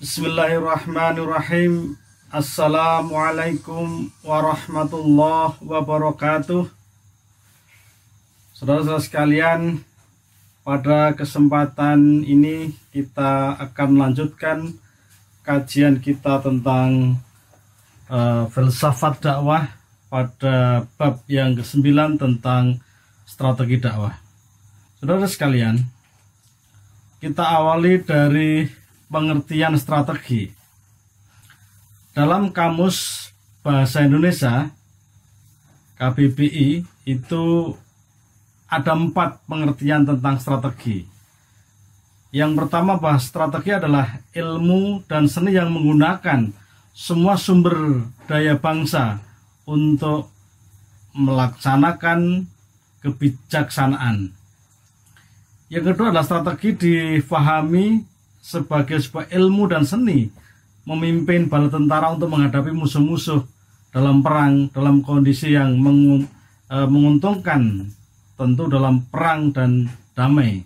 Bismillahirrahmanirrahim. Assalamualaikum warahmatullahi wabarakatuh. Saudara-saudara sekalian, pada kesempatan ini kita akan melanjutkan kajian kita tentang filsafat dakwah pada bab yang ke-9 tentang strategi dakwah. Saudara sekalian, kita awali dari pengertian strategi. Dalam Kamus Bahasa Indonesia KBBI itu ada 4 pengertian tentang strategi. Yang pertama, bahwa strategi adalah ilmu dan seni yang menggunakan semua sumber daya bangsa untuk melaksanakan kebijaksanaan. Yang kedua adalah strategi difahami sebagai sebuah ilmu dan seni memimpin bala tentara untuk menghadapi musuh-musuh dalam perang, dalam kondisi yang menguntungkan, tentu dalam perang dan damai.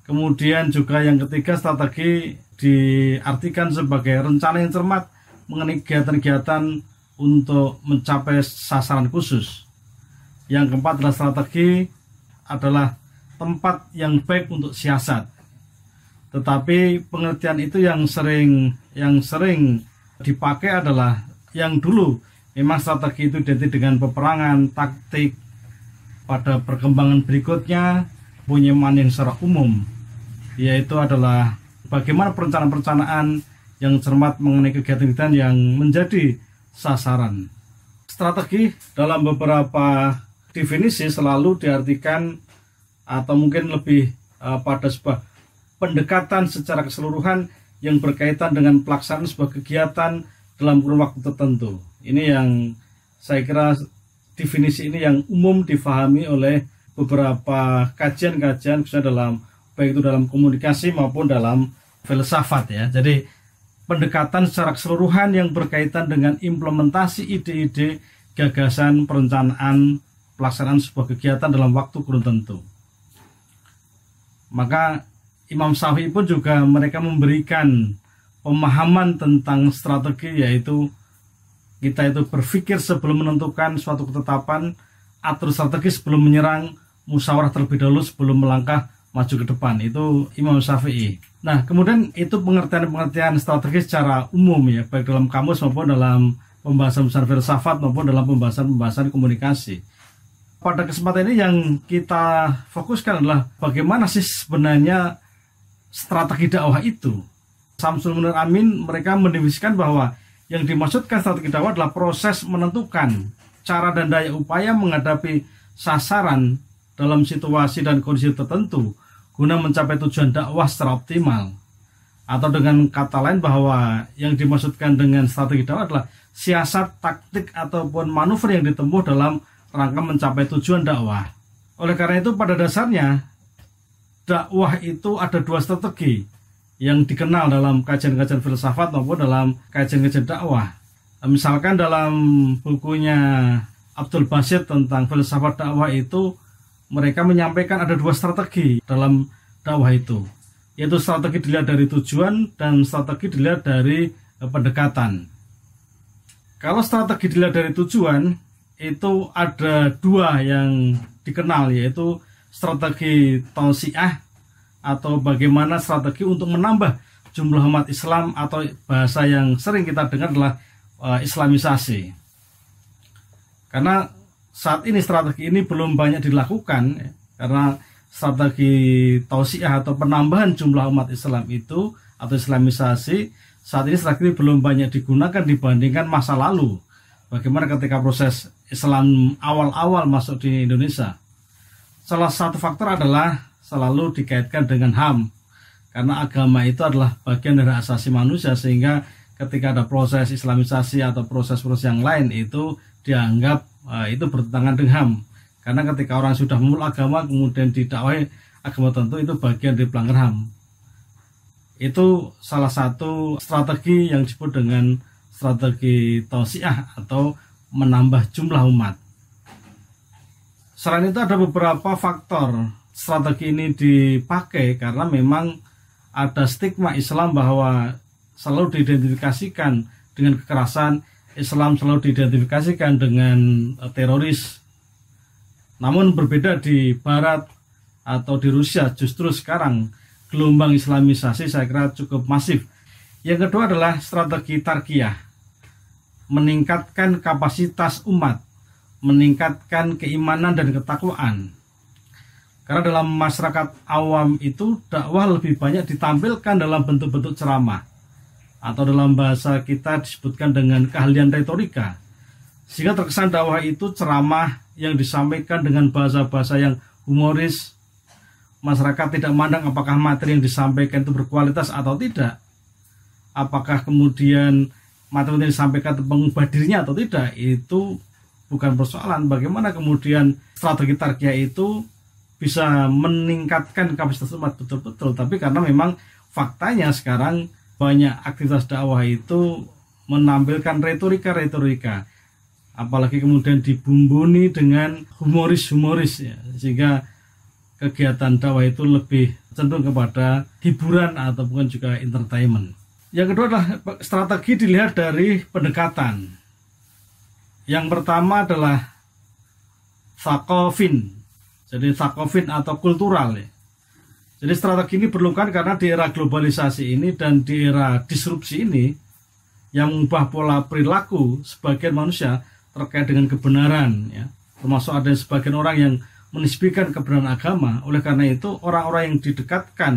Kemudian juga yang ketiga, strategi diartikan sebagai rencana yang cermat mengenai kegiatan-kegiatan untuk mencapai sasaran khusus. Yang keempat adalah strategi adalah tempat yang baik untuk siasat. Tetapi pengertian itu yang sering dipakai adalah yang dulu memang strategi itu identik dengan peperangan, taktik. Pada perkembangan berikutnya punya makna yang secara umum, yaitu adalah bagaimana perencanaan-perencanaan yang cermat mengenai kegiatan-kegiatan yang menjadi sasaran. Strategi dalam beberapa definisi selalu diartikan atau mungkin lebih pada sebuah pendekatan secara keseluruhan yang berkaitan dengan pelaksanaan sebuah kegiatan dalam kurun waktu tertentu. Ini yang saya kira definisi ini yang umum difahami oleh beberapa kajian-kajian, khususnya baik itu dalam komunikasi maupun dalam filsafat ya. Jadi pendekatan secara keseluruhan yang berkaitan dengan implementasi ide-ide, gagasan, perencanaan, pelaksanaan sebuah kegiatan dalam waktu kurun tentu. Maka Imam Syafi'i pun juga mereka memberikan pemahaman tentang strategi, yaitu kita itu berpikir sebelum menentukan suatu ketetapan, atur strategi sebelum menyerang, musyawarah terlebih dahulu sebelum melangkah maju ke depan. Itu Imam Syafi'i. Nah, kemudian itu pengertian-pengertian strategi secara umum ya, baik dalam kamus maupun dalam pembahasan filsafat maupun dalam pembahasan komunikasi. Pada kesempatan ini yang kita fokuskan adalah bagaimana sih sebenarnya strategi dakwah itu. Samsul Munir Amin mereka mendefinisikan bahwa yang dimaksudkan strategi dakwah adalah proses menentukan cara dan daya upaya menghadapi sasaran dalam situasi dan kondisi tertentu guna mencapai tujuan dakwah secara optimal. Atau dengan kata lain bahwa yang dimaksudkan dengan strategi dakwah adalah siasat, taktik ataupun manuver yang ditempuh dalam rangka mencapai tujuan dakwah. Oleh karena itu pada dasarnya dakwah itu ada 2 strategi yang dikenal dalam kajian-kajian filsafat maupun dalam kajian-kajian dakwah. Misalkan dalam bukunya Abdul Basit tentang filsafat dakwah itu mereka menyampaikan ada 2 strategi dalam dakwah itu, yaitu strategi dilihat dari tujuan dan strategi dilihat dari pendekatan. Kalau strategi dilihat dari tujuan itu ada 2 yang dikenal, yaitu strategi tausiah atau bagaimana strategi untuk menambah jumlah umat Islam, atau bahasa yang sering kita dengar adalah islamisasi. Karena saat ini strategi ini belum banyak dilakukan ya, karena strategi tausiah atau penambahan jumlah umat Islam itu atau islamisasi saat ini strategi ini belum banyak digunakan dibandingkan masa lalu. Bagaimana ketika proses Islam awal-awal masuk di Indonesia. Salah satu faktor adalah selalu dikaitkan dengan HAM, karena agama itu adalah bagian dari hak asasi manusia, sehingga ketika ada proses islamisasi atau proses-proses yang lain itu dianggap itu bertentangan dengan HAM, karena ketika orang sudah memeluk agama kemudian didakwahi agama tertentu itu bagian dari pelanggar HAM. Itu salah satu strategi yang disebut dengan strategi tausiah atau menambah jumlah umat. Selain itu ada beberapa faktor strategi ini dipakai karena memang ada stigma Islam bahwa selalu diidentifikasikan dengan kekerasan, Islam selalu diidentifikasikan dengan teroris. Namun berbeda di Barat atau di Rusia, justru sekarang gelombang Islamisasi saya kira cukup masif. Yang kedua adalah strategi tarkiyah, meningkatkan kapasitas umat, meningkatkan keimanan dan ketakwaan. Karena dalam masyarakat awam itu dakwah lebih banyak ditampilkan dalam bentuk-bentuk ceramah, atau dalam bahasa kita disebutkan dengan keahlian retorika, sehingga terkesan dakwah itu ceramah yang disampaikan dengan bahasa-bahasa yang humoris. Masyarakat tidak memandang apakah materi yang disampaikan itu berkualitas atau tidak, apakah kemudian materi yang disampaikan itu mengubah dirinya atau tidak. Itu bukan persoalan. Bagaimana kemudian strategi tarkiyah itu bisa meningkatkan kapasitas umat betul-betul. Tapi karena memang faktanya sekarang banyak aktivitas dakwah itu menampilkan retorika-retorika, apalagi kemudian dibumbuni dengan humoris-humoris ya, sehingga kegiatan dakwah itu lebih cenderung kepada hiburan atau bukan juga entertainment. Yang kedua adalah strategi dilihat dari pendekatan. Yang pertama adalah thaqafin. Jadi thaqafin atau kultural ya. Jadi strategi ini diperlukan karena di era globalisasi ini dan di era disrupsi ini yang mengubah pola perilaku sebagian manusia terkait dengan kebenaran ya. Termasuk ada sebagian orang yang menisbikan kebenaran agama. Oleh karena itu orang-orang yang didekatkan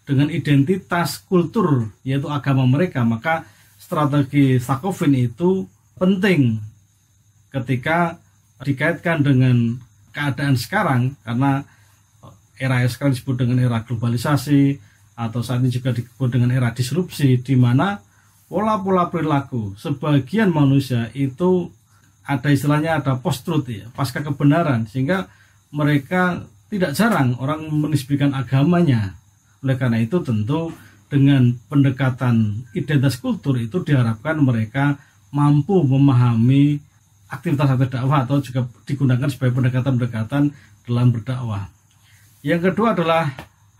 dengan identitas kultur yaitu agama mereka, maka strategi thaqafin itu penting ketika dikaitkan dengan keadaan sekarang, karena era sekarang disebut dengan era globalisasi atau saat ini juga disebut dengan era disrupsi, di mana pola-pola perilaku sebagian manusia itu ada istilahnya ada post-truth ya, pasca kebenaran, sehingga mereka tidak jarang orang menisbikan agamanya. Oleh karena itu tentu dengan pendekatan identitas kultur itu diharapkan mereka mampu memahami aktivitas dakwah atau juga digunakan sebagai pendekatan-pendekatan dalam berdakwah. Yang kedua adalah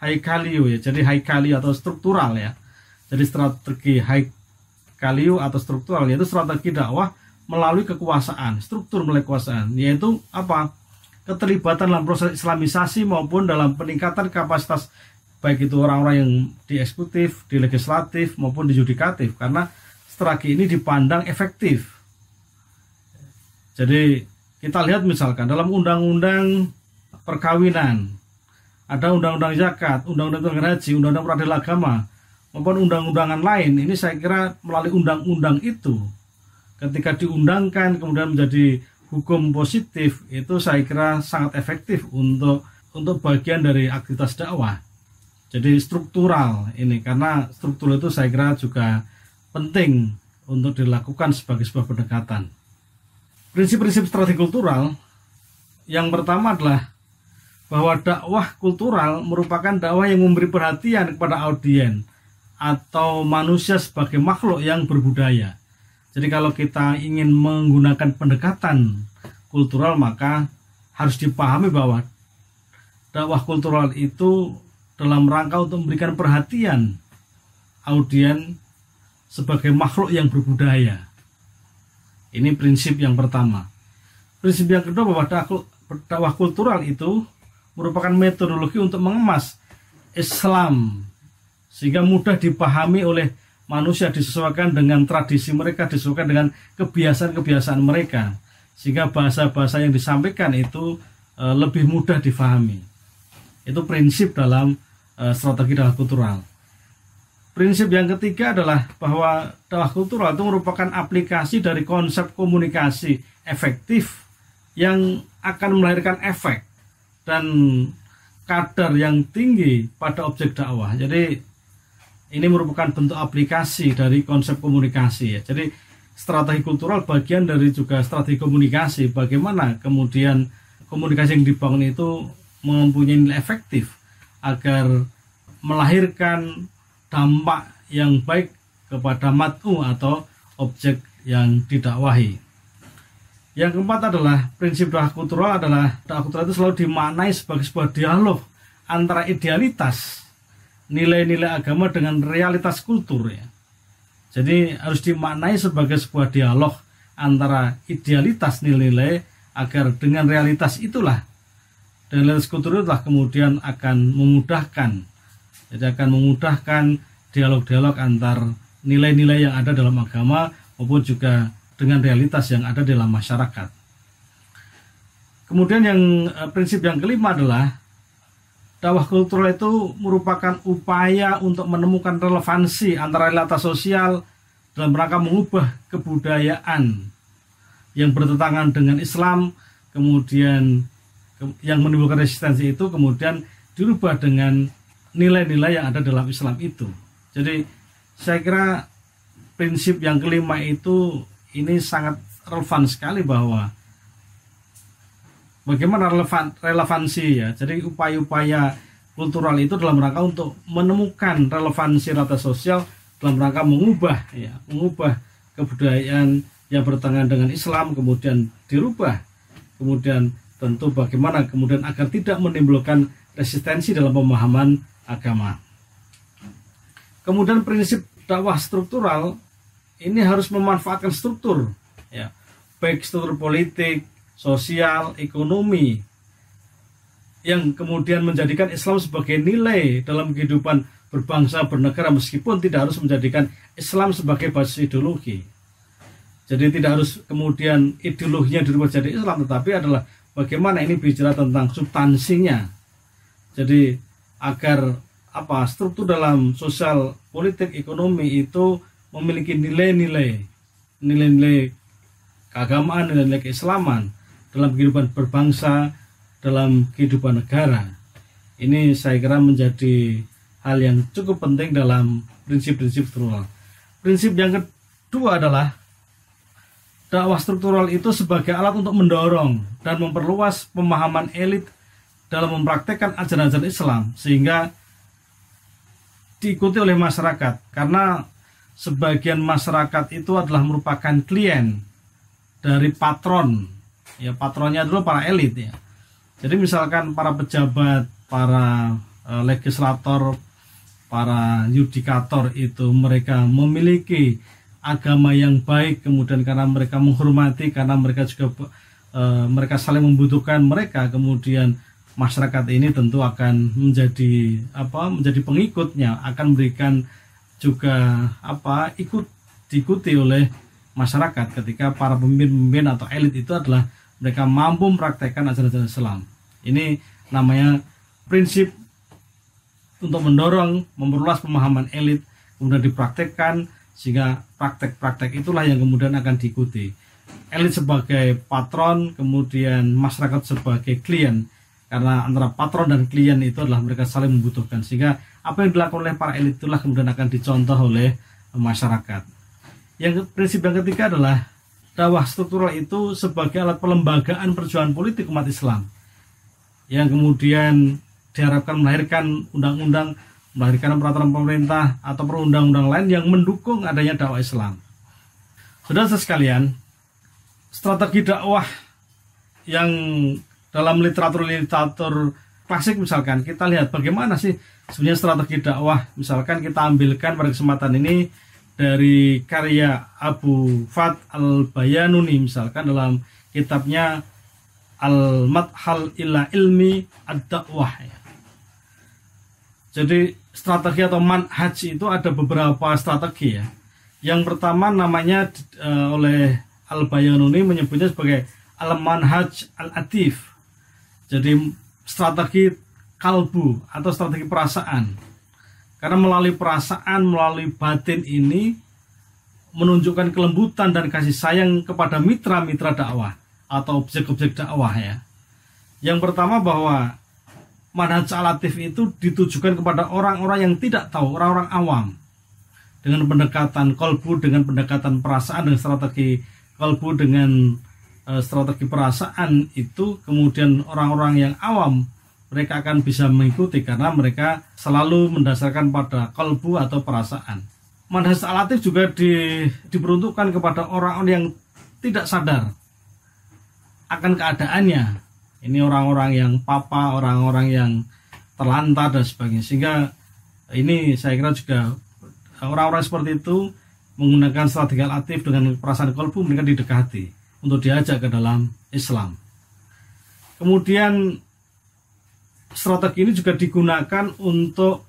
haikaliu ya, jadi haikaliu atau struktural ya. Jadi strategi haikaliu atau struktural yaitu strategi dakwah melalui kekuasaan, struktur melalui kekuasaan, yaitu apa? Keterlibatan dalam proses islamisasi maupun dalam peningkatan kapasitas baik itu orang-orang yang di eksekutif, di legislatif maupun di yudikatif, karena strategi ini dipandang efektif. Jadi kita lihat misalkan dalam undang-undang perkawinan, ada undang-undang zakat, undang-undang haji, undang-undang peradilan agama, maupun undang-undangan lain. Ini saya kira melalui undang-undang itu, ketika diundangkan kemudian menjadi hukum positif, itu saya kira sangat efektif untuk bagian dari aktivitas dakwah. Jadi struktural ini, karena struktur itu saya kira juga penting untuk dilakukan sebagai sebuah pendekatan. Prinsip-prinsip strategi kultural yang pertama adalah bahwa dakwah kultural merupakan dakwah yang memberi perhatian kepada audiens atau manusia sebagai makhluk yang berbudaya. Jadi kalau kita ingin menggunakan pendekatan kultural, maka harus dipahami bahwa dakwah kultural itu dalam rangka untuk memberikan perhatian audiens sebagai makhluk yang berbudaya. Ini prinsip yang pertama. Prinsip yang kedua bahwa dakwah kultural itu merupakan metodologi untuk mengemas Islam sehingga mudah dipahami oleh manusia, disesuaikan dengan tradisi mereka, disesuaikan dengan kebiasaan-kebiasaan mereka, sehingga bahasa-bahasa yang disampaikan itu lebih mudah difahami. Itu prinsip dalam strategi dakwah kultural. Prinsip yang ketiga adalah bahwa dakwah kultural itu merupakan aplikasi dari konsep komunikasi efektif yang akan melahirkan efek dan kadar yang tinggi pada objek dakwah. Jadi ini merupakan bentuk aplikasi dari konsep komunikasi ya. Jadi strategi kultural bagian dari juga strategi komunikasi. Bagaimana kemudian komunikasi yang dibangun itu mempunyai nilai efektif agar melahirkan dampak yang baik kepada mat'u atau objek yang didakwahi. Yang keempat adalah prinsip dakwah kultural adalah dakwah kultural itu selalu dimaknai sebagai sebuah dialog antara idealitas nilai-nilai agama dengan realitas kultur ya. Jadi harus dimaknai sebagai sebuah dialog antara idealitas nilai-nilai agar dengan realitas itulah, dengan realitas kultur itulah kemudian akan memudahkan. Jadi akan memudahkan dialog-dialog antar nilai-nilai yang ada dalam agama maupun juga dengan realitas yang ada dalam masyarakat. Kemudian prinsip yang kelima adalah dakwah kultural itu merupakan upaya untuk menemukan relevansi antara realitas sosial dalam rangka mengubah kebudayaan yang bertentangan dengan Islam, kemudian yang menimbulkan resistensi itu kemudian dirubah dengan nilai-nilai yang ada dalam Islam itu. Jadi saya kira prinsip yang kelima itu ini sangat relevan sekali, bahwa bagaimana relevansi ya. Jadi upaya-upaya kultural itu dalam rangka untuk menemukan relevansi realitas sosial dalam rangka mengubah kebudayaan yang bertentangan dengan Islam kemudian dirubah. Kemudian tentu bagaimana kemudian agar tidak menimbulkan resistensi dalam pemahaman agama. Kemudian prinsip dakwah struktural ini harus memanfaatkan struktur ya, baik struktur politik, sosial, ekonomi, yang kemudian menjadikan Islam sebagai nilai dalam kehidupan berbangsa bernegara, meskipun tidak harus menjadikan Islam sebagai basis ideologi. Jadi tidak harus kemudian ideologinya dirubah jadi Islam, tetapi adalah bagaimana ini bicara tentang substansinya. Jadi agar struktur dalam sosial, politik, ekonomi itu memiliki nilai-nilai keagamaan, nilai-nilai keislaman dalam kehidupan berbangsa, dalam kehidupan negara. Ini saya kira menjadi hal yang cukup penting dalam prinsip-prinsip struktural. Prinsip yang kedua adalah dakwah struktural itu sebagai alat untuk mendorong dan memperluas pemahaman elit dalam mempraktekkan ajaran-ajaran Islam sehingga diikuti oleh masyarakat, karena sebagian masyarakat itu adalah merupakan klien dari patron ya, patronnya dulu para elit ya. Jadi misalkan para pejabat, para legislator, para yudikator itu mereka memiliki agama yang baik, kemudian karena mereka menghormati, karena mereka juga mereka saling membutuhkan mereka, kemudian masyarakat ini tentu akan menjadi pengikutnya, akan memberikan juga diikuti oleh masyarakat ketika para pemimpin atau elit itu adalah mereka mampu mempraktekkan ajaran-ajaran Islam. Ini namanya prinsip untuk mendorong, memperluas pemahaman elit, kemudian dipraktekkan, sehingga praktek-praktek itulah yang kemudian akan diikuti. Elit sebagai patron, kemudian masyarakat sebagai klien, karena antara patron dan klien itu adalah mereka saling membutuhkan, sehingga apa yang dilakukan oleh para elit itulah kemudian akan dicontoh oleh masyarakat. Yang prinsip yang ketiga adalah dakwah struktural itu sebagai alat pelembagaan perjuangan politik umat Islam, yang kemudian diharapkan melahirkan undang-undang, melahirkan peraturan pemerintah atau perundang-undang lain yang mendukung adanya dakwah Islam. Saudara sekalian, strategi dakwah yang dalam literatur klasik, misalkan kita lihat bagaimana sih sebenarnya strategi dakwah. Misalkan kita ambilkan pada kesempatan ini dari karya Abu Fath al-Bayanuni, misalkan dalam kitabnya Al-Madhal ila Ilmi Ad-Dakwah ya. Jadi strategi atau manhaj itu ada beberapa strategi ya. Yang pertama namanya oleh Al-Bayanuni menyebutnya sebagai Al-Manhaj Al-Atif. Jadi strategi kalbu atau strategi perasaan. Karena melalui perasaan, melalui batin ini menunjukkan kelembutan dan kasih sayang kepada mitra-mitra dakwah atau objek-objek dakwah ya. Yang pertama bahwa manhaj al-atif itu ditujukan kepada orang-orang yang tidak tahu, orang-orang awam. Dengan pendekatan kalbu, dengan pendekatan perasaan, dengan strategi kalbu, dengan strategi perasaan itu kemudian orang-orang yang awam mereka akan bisa mengikuti karena mereka selalu mendasarkan pada kalbu atau perasaan. Manhaj al-atif juga diperuntukkan kepada orang-orang yang tidak sadar akan keadaannya. Ini orang-orang yang papa, orang-orang yang terlantar dan sebagainya. Sehingga ini saya kira juga orang-orang seperti itu menggunakan strategi al-atif dengan perasaan kolbu, mereka didekati untuk diajak ke dalam Islam. Kemudian strategi ini juga digunakan untuk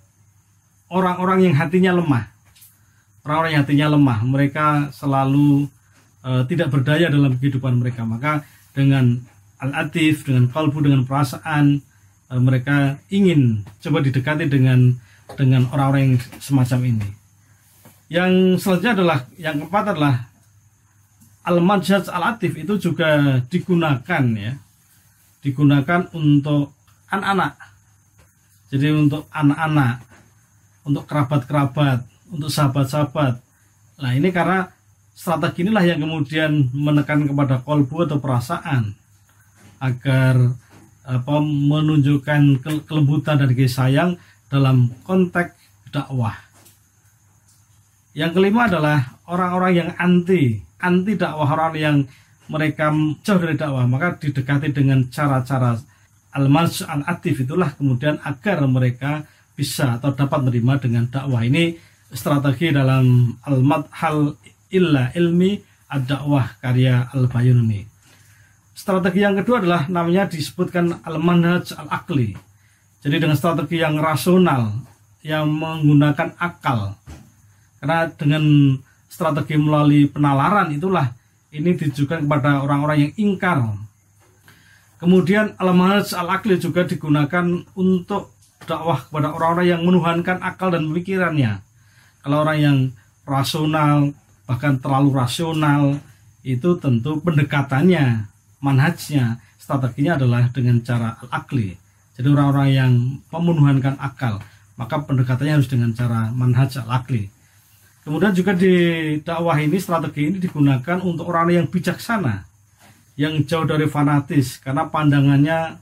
orang-orang yang hatinya lemah. Orang-orang yang hatinya lemah, mereka selalu tidak berdaya dalam kehidupan mereka. Maka dengan al-atif, dengan kalbu, dengan perasaan, mereka ingin coba didekati dengan orang-orang yang semacam ini. Yang selanjutnya adalah, yang keempat adalah al-manhaj al-atif, itu juga digunakan untuk anak-anak. Jadi untuk anak-anak, untuk kerabat-kerabat, untuk sahabat-sahabat. Nah, ini karena strategi inilah yang kemudian menekan kepada kolbu atau perasaan agar menunjukkan kelembutan dan kasih sayang dalam konteks dakwah. Yang kelima adalah orang-orang yang anti dakwah, orang yang mereka jauh dari dakwah, maka didekati dengan cara-cara al-manhaj al-atif itulah kemudian agar mereka bisa atau dapat menerima dengan dakwah. Ini strategi dalam al-madhal illa ilmi ad-dakwah karya Al-Bayuni. Strategi yang kedua adalah namanya disebutkan al-manhaj al-akli. Jadi dengan strategi yang rasional, yang menggunakan akal. Karena dengan strategi melalui penalaran itulah ini ditujukan kepada orang-orang yang ingkar. Kemudian al-manhaj al-akli juga digunakan untuk dakwah kepada orang-orang yang menuhankan akal dan pemikirannya. Kalau orang yang rasional, bahkan terlalu rasional, itu tentu pendekatannya, manhajnya, strateginya adalah dengan cara al-akli. Jadi orang-orang yang memenuhankan akal, maka pendekatannya harus dengan cara manhaj al-akli. Kemudian juga di dakwah ini, strategi ini digunakan untuk orang yang bijaksana, yang jauh dari fanatis, karena pandangannya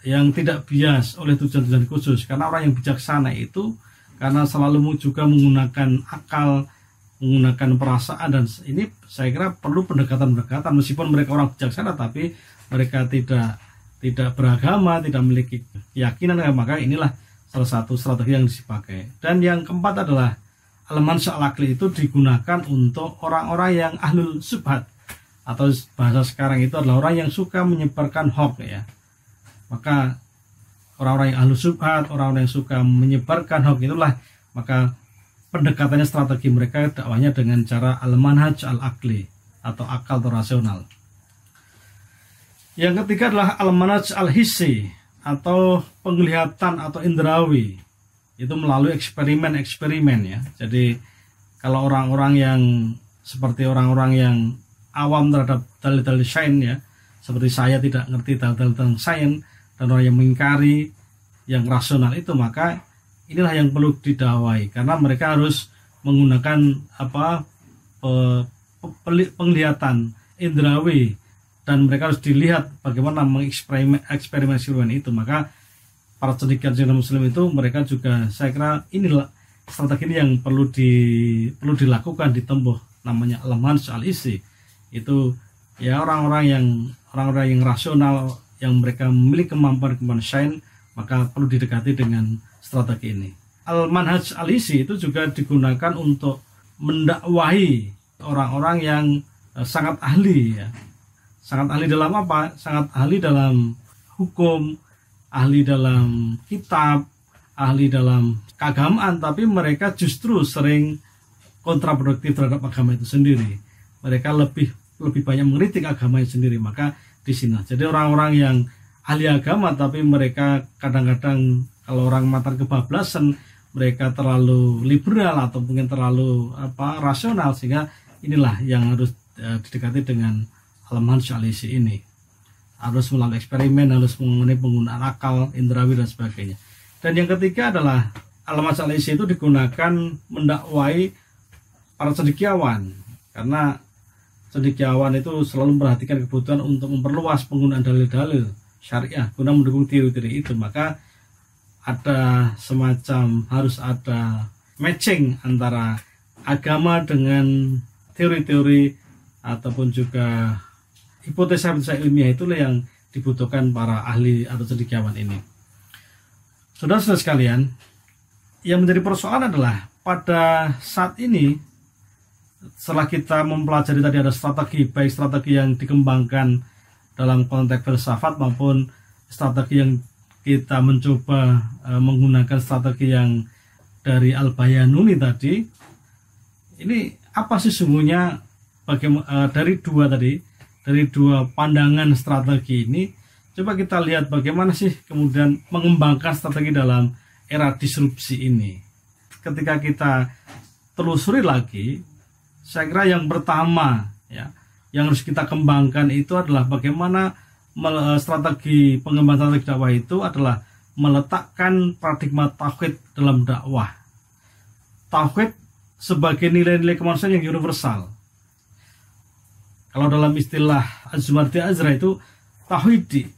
yang tidak bias oleh tujuan-tujuan khusus. Karena orang yang bijaksana itu karena selalu juga menggunakan akal, menggunakan perasaan, dan ini saya kira perlu pendekatan-pendekatan. Meskipun mereka orang bijaksana, tapi mereka tidak beragama, tidak memiliki keyakinan, maka inilah salah satu strategi yang dipakai. Dan yang keempat adalah al-manhaj al-akli, itu digunakan untuk orang-orang yang ahlul subhat, atau bahasa sekarang itu adalah orang yang suka menyebarkan hoax ya. Maka orang-orang yang ahlul subhat, orang-orang yang suka menyebarkan hoax itulah, maka pendekatannya, strategi mereka dakwahnya dengan cara al-manhaj al-akli atau akal atau rasional. Yang ketiga adalah al-manhaj al-hissi atau penglihatan atau indrawi, itu melalui eksperimen ya. Jadi kalau orang-orang yang seperti orang-orang yang awam terhadap dalil-dalil sains ya, seperti saya tidak ngerti dalil-dalil tentang sains, dan orang yang mengingkari yang rasional itu, maka inilah yang perlu didakwai, karena mereka harus menggunakan penglihatan indrawi, dan mereka harus dilihat bagaimana eksperimen itu. Maka para cendekiawan muslim itu mereka juga, saya kira inilah strategi ini yang perlu dilakukan, ditempuh, namanya al-manhaj al-hissi. Itu ya orang-orang yang rasional, yang mereka memiliki kemampuan sains, maka perlu didekati dengan strategi ini. Al-manhaj al-hissi itu juga digunakan untuk mendakwahi orang-orang yang sangat ahli ya. Sangat ahli dalam apa? Sangat ahli dalam hukum, ahli dalam kitab, ahli dalam keagamaan, tapi mereka justru sering kontraproduktif terhadap agama itu sendiri. Mereka lebih banyak mengkritik agamanya sendiri. Maka di sini, jadi orang-orang yang ahli agama, tapi mereka kadang-kadang kalau orang mantan kebablasan, mereka terlalu liberal atau mungkin terlalu rasional, sehingga inilah yang harus didekati dengan al-manhaj al-hissi ini. Harus melalui eksperimen, harus mengenai penggunaan akal, indrawi dan sebagainya. Dan yang ketiga adalah al-manhaj al-hissi itu digunakan mendakwai para cendekiawan, karena cendekiawan itu selalu memperhatikan kebutuhan untuk memperluas penggunaan dalil-dalil syariah guna mendukung teori-teori itu. Maka ada semacam, harus ada matching antara agama dengan teori-teori ataupun juga hipotesa ilmiah, itulah yang dibutuhkan para ahli atau cendekiawan ini. Saudara-saudara sekalian, yang menjadi persoalan adalah pada saat ini setelah kita mempelajari tadi ada strategi, baik strategi yang dikembangkan dalam konteks filsafat maupun strategi yang kita mencoba menggunakan strategi yang dari Al-Bayanuni tadi. Ini apa sih sesungguhnya dari dua pandangan strategi ini, coba kita lihat bagaimana sih kemudian mengembangkan strategi dalam era disrupsi ini. Ketika kita telusuri lagi, saya kira yang pertama ya, yang harus kita kembangkan itu adalah bagaimana strategi pengembangan strategi dakwah itu adalah meletakkan paradigma tauhid dalam dakwah. Tauhid sebagai nilai-nilai kemanusiaan yang universal. Kalau dalam istilah Az-Zumardi Azra itu tauhid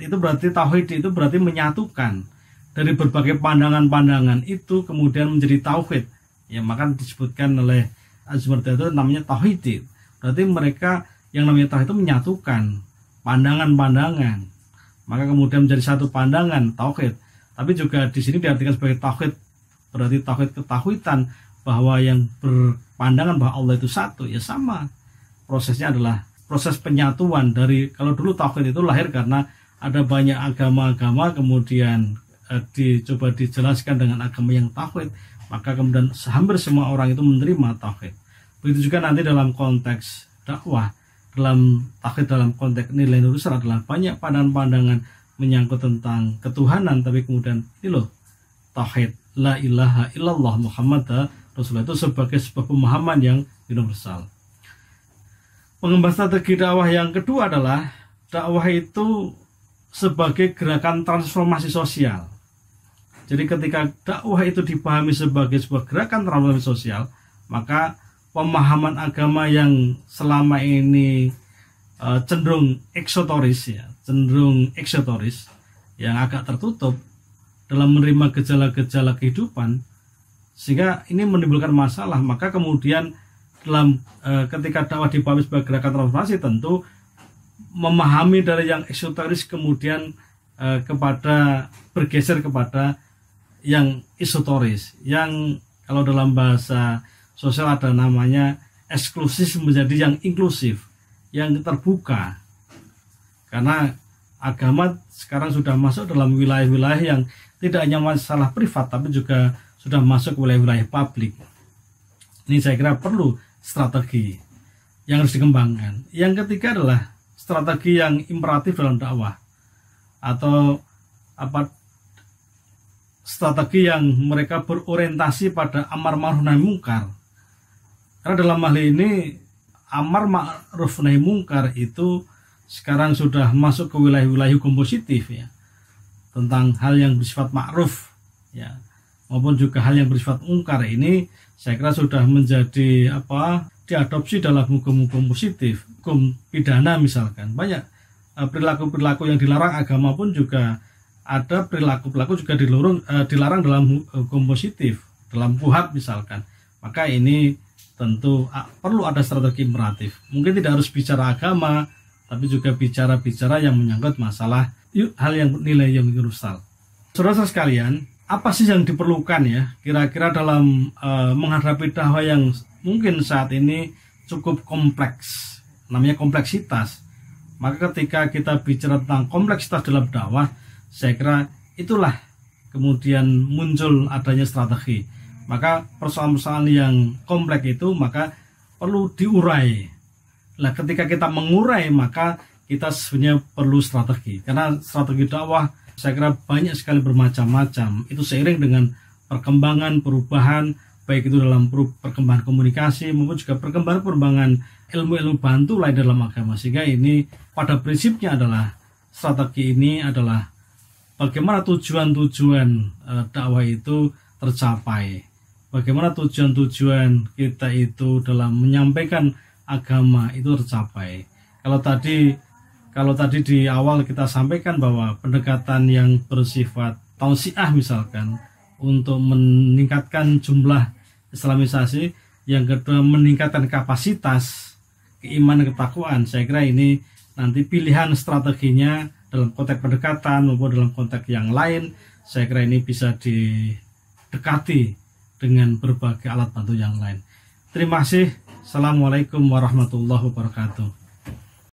itu berarti menyatukan dari berbagai pandangan-pandangan itu kemudian menjadi tauhid. Ya, maka disebutkan oleh Az-Zumardi itu namanya tauhid. Berarti mereka yang namanya tauhid itu menyatukan pandangan-pandangan, maka kemudian menjadi satu pandangan tauhid. Tapi juga di sini diartikan sebagai tauhid, berarti tauhid ketahuidan bahwa yang berpandangan bahwa Allah itu satu, ya sama. Prosesnya adalah proses penyatuan dari, kalau dulu tauhid itu lahir karena ada banyak agama-agama, kemudian dicoba dijelaskan dengan agama yang tauhid, maka kemudian hampir semua orang itu menerima tauhid. Begitu juga nanti dalam konteks dakwah, dalam tauhid dalam konteks nilai universal adalah banyak pandangan-pandangan menyangkut tentang ketuhanan, tapi kemudian ini loh tauhid la ilaha illallah Muhammad Rasulullah itu sebagai sebuah pemahaman yang universal. Pengembangan strategi dakwah yang kedua adalah dakwah itu sebagai gerakan transformasi sosial. Jadi ketika dakwah itu dipahami sebagai sebuah gerakan transformasi sosial, maka pemahaman agama yang selama ini cenderung eksotoris, yang agak tertutup dalam menerima gejala-gejala kehidupan, sehingga ini menimbulkan masalah. Maka kemudian dalam ketika dakwah dipahami sebagai gerakan transformasi, tentu memahami dari yang eksoteris kemudian bergeser kepada yang esoteris, yang kalau dalam bahasa sosial ada namanya eksklusif menjadi yang inklusif, yang terbuka. Karena agama sekarang sudah masuk dalam wilayah-wilayah yang tidak hanya masalah privat, tapi juga sudah masuk ke wilayah-wilayah publik. Ini saya kira perlu strategi yang harus dikembangkan. Yang ketiga adalah strategi yang imperatif dalam dakwah, atau strategi yang mereka berorientasi pada amar ma'ruf nahi mungkar. Karena dalam hal ini amar ma'ruf nahi mungkar itu sekarang sudah masuk ke wilayah-wilayah hukum positif ya, tentang hal yang bersifat ma'ruf ya, maupun juga hal yang bersifat mungkar. Ini saya kira sudah menjadi diadopsi dalam hukum-hukum positif, hukum pidana misalkan. Banyak perilaku-perilaku yang dilarang agama pun juga ada perilaku-perilaku juga dilarang dalam hukum positif, dalam KUHP misalkan. Maka ini tentu perlu ada strategi imperatif. Mungkin tidak harus bicara agama, tapi juga bicara-bicara yang menyangkut masalah hal yang nilai yang universal. Saudara sekalian, apa sih yang diperlukan ya kira-kira dalam menghadapi dakwah yang mungkin saat ini cukup kompleks, namanya kompleksitas. Maka ketika kita bicara tentang kompleksitas dalam dakwah, saya kira itulah kemudian muncul adanya strategi. Maka persoalan-persoalan yang kompleks itu maka perlu diurai. Nah, ketika kita mengurai, maka kita sebenarnya perlu strategi. Karena strategi dakwah saya kira banyak sekali bermacam-macam. Itu seiring dengan perkembangan, perubahan, baik itu dalam perkembangan komunikasi maupun juga perkembangan ilmu-ilmu bantu lain dalam agama. Sehingga ini pada prinsipnya adalah strategi ini adalah bagaimana tujuan-tujuan dakwah itu tercapai. Bagaimana tujuan-tujuan kita itu dalam menyampaikan agama itu tercapai. Kalau tadi di awal kita sampaikan bahwa pendekatan yang bersifat tausiah misalkan untuk meningkatkan jumlah islamisasi, yang kedua meningkatkan kapasitas keimanan ketakwaan. Saya kira ini nanti pilihan strateginya dalam konteks pendekatan maupun dalam konteks yang lain, saya kira ini bisa didekati dengan berbagai alat bantu yang lain. Terima kasih Assalamualaikum warahmatullahi wabarakatuh.